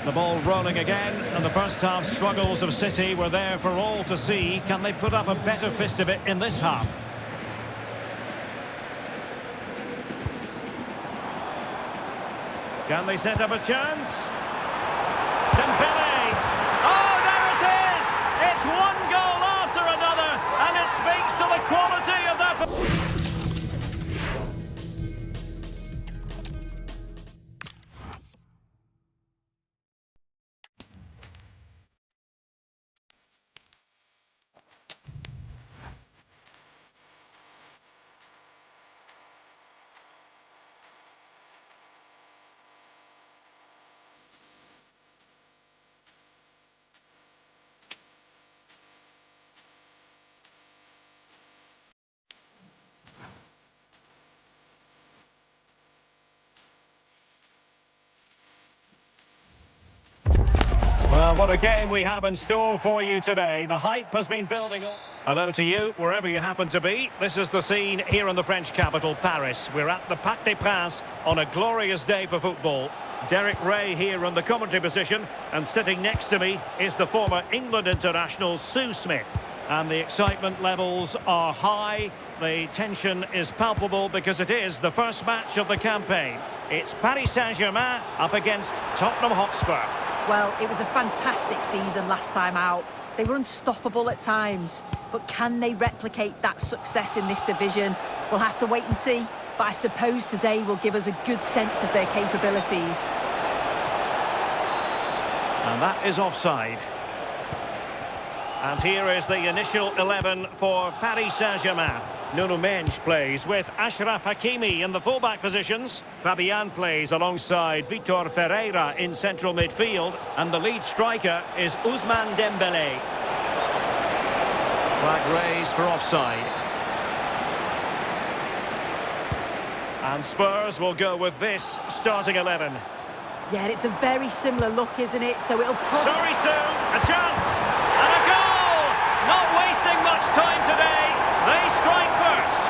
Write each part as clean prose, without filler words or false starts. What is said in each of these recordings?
The ball rolling again, and the first half struggles of City were there for all to see. Can they put up a better fist of it in this half? Can they set up a chance? Dembele! Oh, there it is! It's one goal after another, and it speaks to the quality of that... Well, what a game we have in store for you today. The hype has been building up. Hello to you, wherever you happen to be. This is the scene here in the French capital, Paris. We're at the Parc des Princes on a glorious day for football. Derek Ray here in the commentary position, and sitting next to me is the former England international Sue Smith. And the excitement levels are high. The tension is palpable because it is the first match of the campaign. It's Paris Saint-Germain up against Tottenham Hotspur. Well, it was a fantastic season last time out. They were unstoppable at times. But can they replicate that success in this division? We'll have to wait and see. But I suppose today will give us a good sense of their capabilities. And that is offside. And here is the initial 11 for Paris Saint-Germain. Nuno Mendes plays with Achraf Hakimi in the fullback positions. Fabian plays alongside Vitor Ferreira in central midfield. And the lead striker is Ousmane Dembele. Flag raised for offside. And Spurs will go with this starting 11. Yeah, it's a very similar look, isn't it? So it'll probably... Sorry, Sue, a chance! And a goal! Not wasting much time today. They strike first.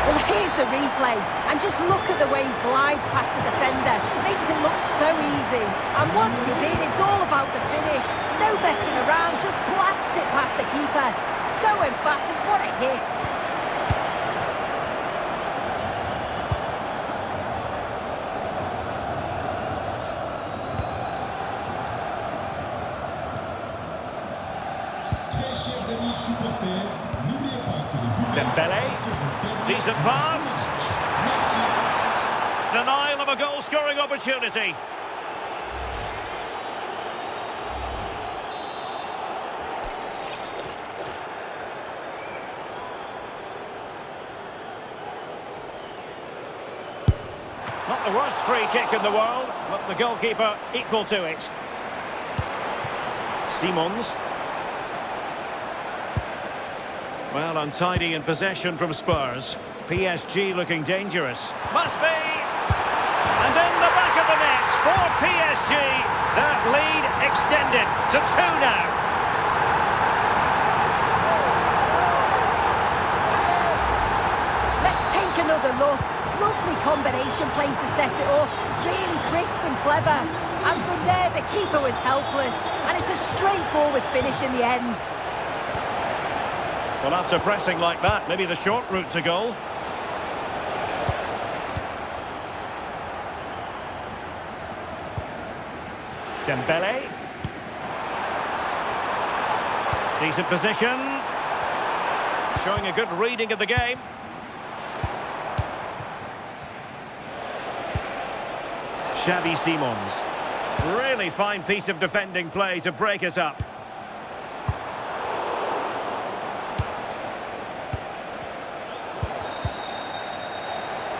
Well, here's the replay. And just look at the way he glides past the defender. Makes it look so easy. And once he's in, it's all about the finish. No messing around, just blasts it past the keeper. So emphatic, what a hit. Dembele, decent pass. Denial of a goal-scoring opportunity. Not the worst free kick in the world, but the goalkeeper equal to it. Simons. Well, untidy in possession from Spurs. PSG looking dangerous. Must be! And in the back of the net for PSG. That lead extended to 2 now. Let's take another look. Lovely combination play to set it up. Really crisp and clever. And from there, the keeper was helpless. And it's a straightforward finish in the end. Well, after pressing like that, maybe the short route to goal. Dembele. Decent position. Showing a good reading of the game. Xavi Simons. Really fine piece of defending play to break us up.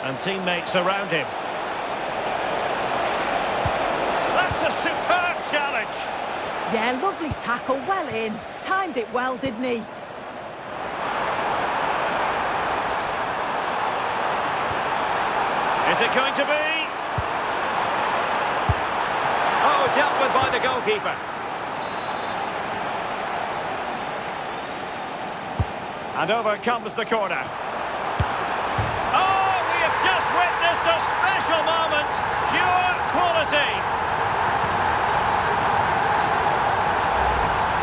And teammates around him. That's a superb challenge. Yeah, lovely tackle, well in. Timed it well, didn't he? Is it going to be? Oh, dealt with by the goalkeeper. And over comes the corner. Oh, we have just witnessed a special special moment, pure quality.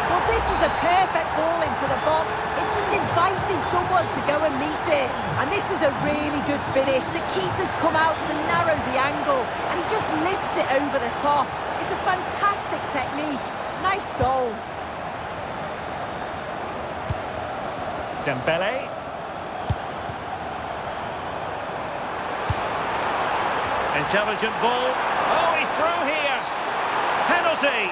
Well, this is a perfect ball into the box. It's just inviting someone to go and meet it. And this is a really good finish. The keeper's come out to narrow the angle, and he just lifts it over the top. It's a fantastic technique. Nice goal. Dembele. Intelligent ball. Oh, he's through here. Penalty.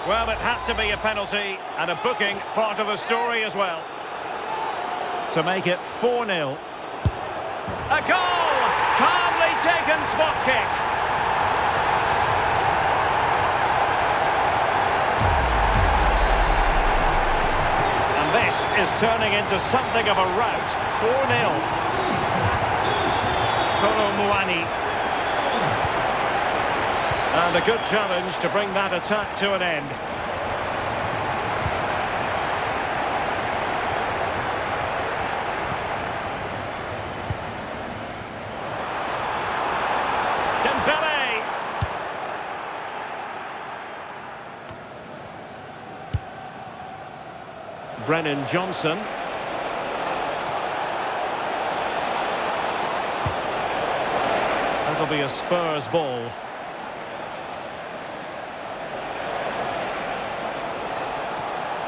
Well, it had to be a penalty, and a booking part of the story as well. To make it 4-0. A goal! Calmly taken spot kick. And this is turning into something of a rout. 4-0. Muani. And a good challenge to bring that attack to an end. Dembele. Brennan Johnson. That'll be a Spurs ball.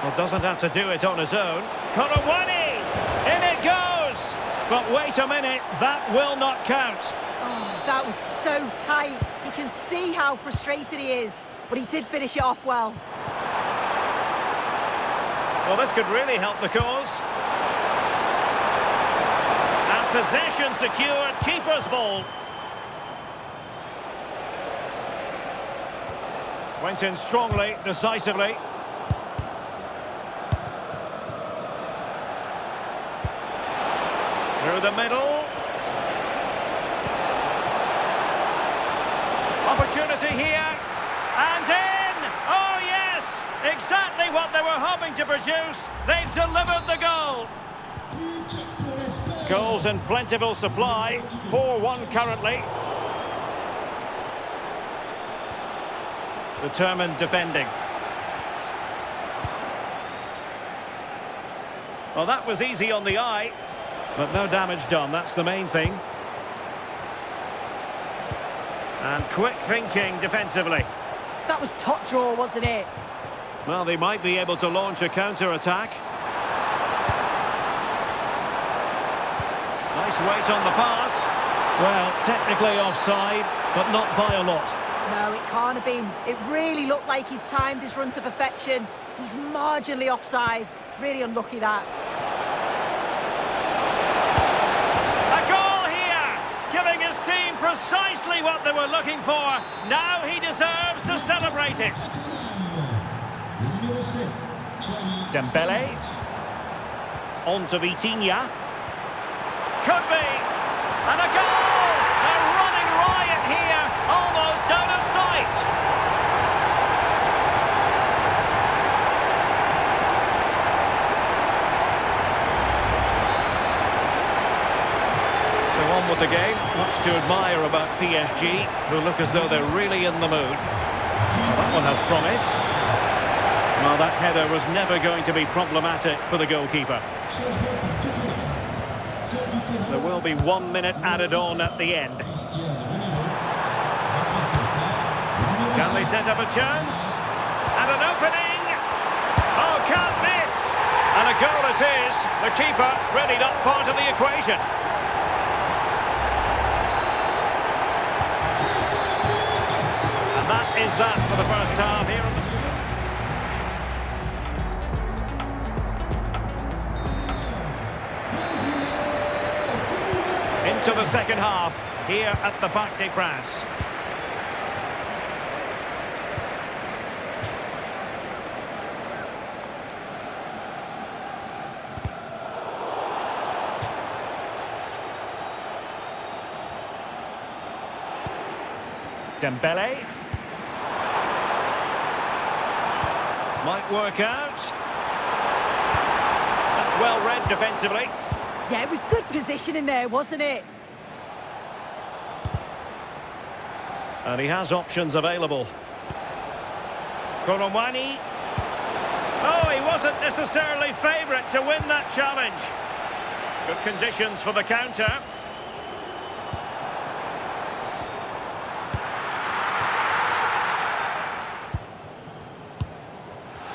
Well, doesn't have to do it on his own. Muani! In it goes! But wait a minute, that will not count. Oh, that was so tight. You can see how frustrated he is, but he did finish it off well. Well, this could really help the cause. And possession secured, keeper's ball. Went in strongly, decisively. Through the middle. Opportunity here. And in! Oh, yes! Exactly what they were hoping to produce. They've delivered the goal. Goals in plentiful supply. 4-1 currently. Determined defending. Well, that was easy on the eye, but no damage done. That's the main thing. And quick thinking defensively. That was top draw, wasn't it? Well, they might be able to launch a counter-attack. Nice weight on the pass. Well, technically offside, but not by a lot. No, it can't have been. It really looked like he timed his run to perfection. He's marginally offside. Really unlucky, that. A goal here! Giving his team precisely what they were looking for. Now he deserves to celebrate it. Dembele. On to Vitinha. Could be. And a goal! A running riot here. Almost out of sight. So on with the game. Much to admire about PSG, who look as though they're really in the mood. That one has promise. Well, that header was never going to be problematic for the goalkeeper. There will be 1 minute added on at the end. Can they set up a chance? And an opening! Oh, can't miss! And a goal it is. The keeper really not part of the equation. And that is that for the first half here. Into the second half here at the Parc des Princes. Dembele. Might work out. That's well read defensively. Yeah, it was good positioning there, wasn't it? And he has options available. Kolomwani. Oh, he wasn't necessarily favourite to win that challenge. Good conditions for the counter.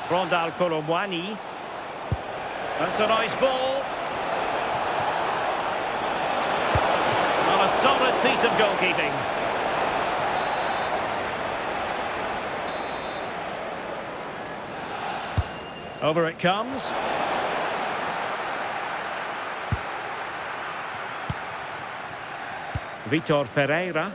Rondal Kolomwani. That's a nice ball. And a solid piece of goalkeeping. Over it comes. Vitor Ferreira.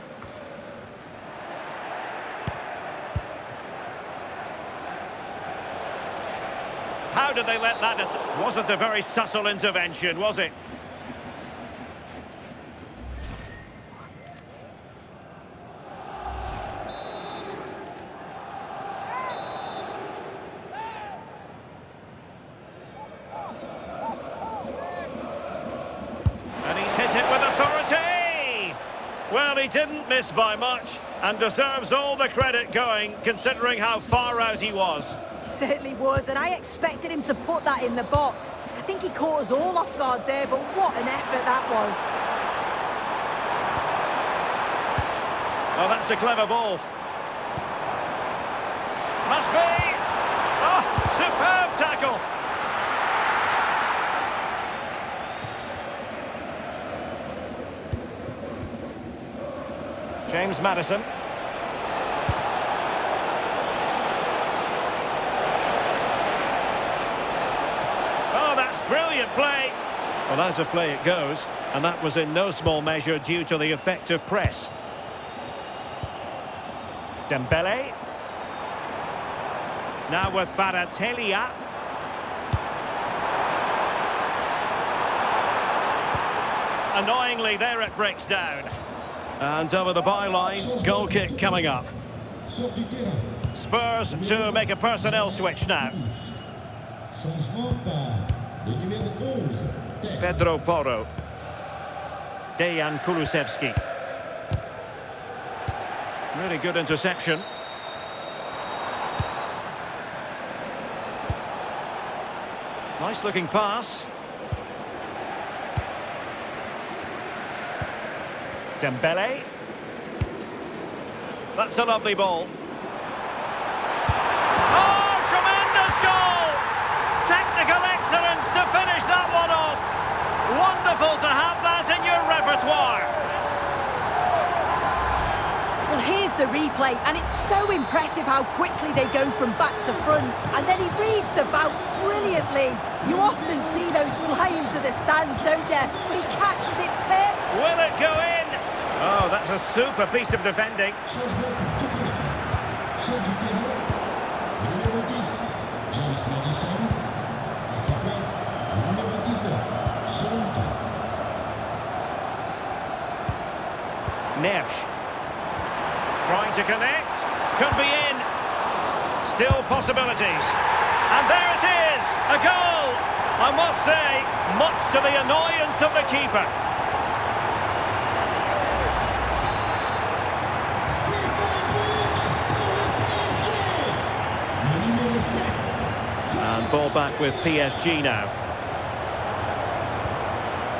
How did they let that... Wasn't a very subtle intervention, was it? And he's hit it with authority! Well, he didn't miss by much and deserves all the credit going, considering how far out he was. Certainly would, and I expected him to put that in the box. I think he caught us all off guard there, but what an effort that was. Oh, that's a clever ball. Must be! Oh, superb tackle! James Maddison. Brilliant play. Well, as a play it goes, and that was in no small measure due to the effective press. Dembele. Now with Kvaratskhelia. Annoyingly, there it breaks down. And over the byline, goal kick coming up. Spurs to make a personnel switch now. Pedro Porro. Dejan Kulusevski. Really good interception. Nice looking pass. Dembele. That's a lovely ball. Oh, tremendous goal! Technical excellence to finish that one off. Wonderful to have that in your repertoire. Well, here's the replay, and it's so impressive how quickly they go from back to front. And then he reads the bounce brilliantly. You often see those fly into the stands, don't you? But he catches it there. Will it go in? Oh, that's a super piece of defending. Neves. Trying to connect. Could be in. Still possibilities. And there it is! A goal! I must say, much to the annoyance of the keeper. And ball back with PSG now.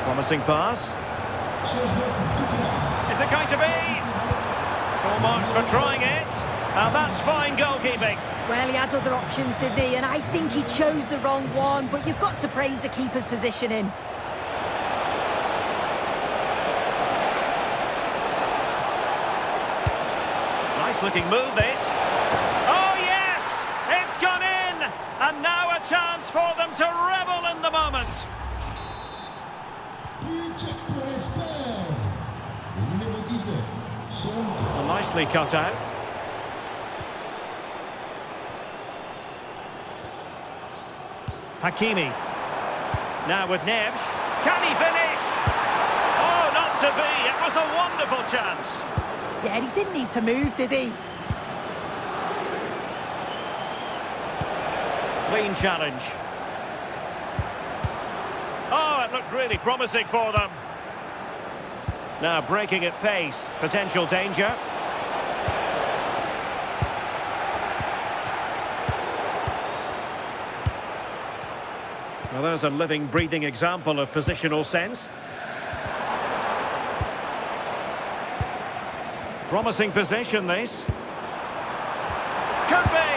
Promising pass. Is it going to be? Full marks for trying it. Now that's fine goalkeeping. Well, he had other options, didn't he? And I think he chose the wrong one, but you've got to praise the keeper's positioning. Nice looking move, this. Oh, yes! It's gone in! And now a chance for them to revel in the moment. Well, nicely cut out. Hakimi. Now with Neves. Can he finish? Oh, not to be. It was a wonderful chance. Yeah, he didn't need to move, did he? Clean challenge. Oh, it looked really promising for them. Now breaking at pace. Potential danger. Well, there's a living, breathing example of positional sense. Promising position, this. Could be.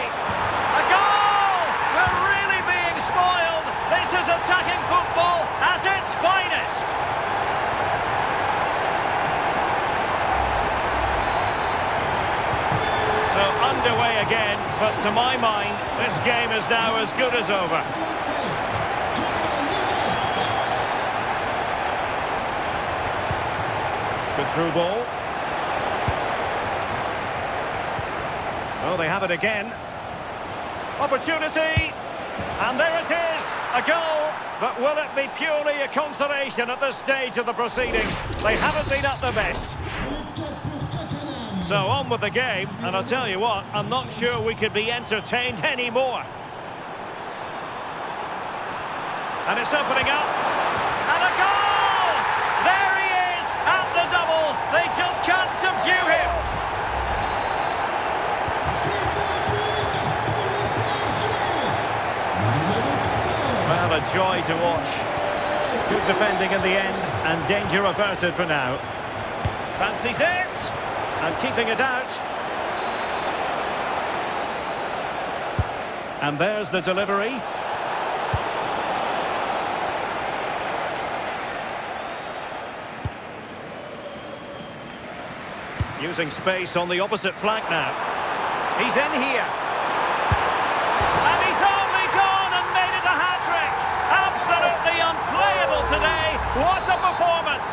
A goal! We're really being spoiled. This is attacking football at its finest. So underway again, but to my mind, this game is now as good as over. Good through ball. Oh, they have it again. Opportunity. And there it is, a goal. But will it be purely a consolation at this stage of the proceedings? They haven't been at their best. So on with the game, and I'll tell you what, I'm not sure we could be entertained anymore. And it's opening up. And a goal! There he is, at the double. They just can't subdue him. Well, a joy to watch. Good defending in the end, and danger averted for now. Fancies it, and keeping it out. And there's the delivery. Using space on the opposite flank now. He's in here. And he's only gone and made it a hat-trick. Absolutely unplayable today. What a performance.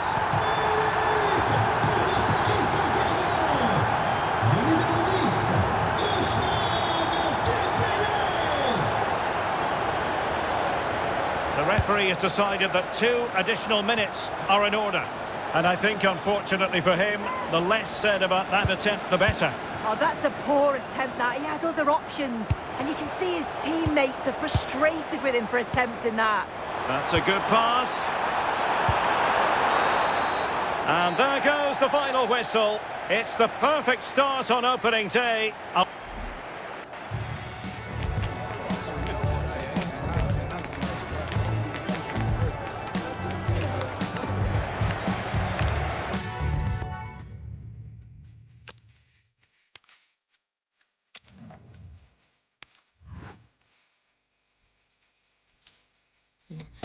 The referee has decided that 2 additional minutes are in order. And I think, unfortunately for him, the less said about that attempt, the better. Oh, that's a poor attempt, that. He had other options. And you can see his teammates are frustrated with him for attempting that. That's a good pass. And there goes the final whistle. It's the perfect start on opening day.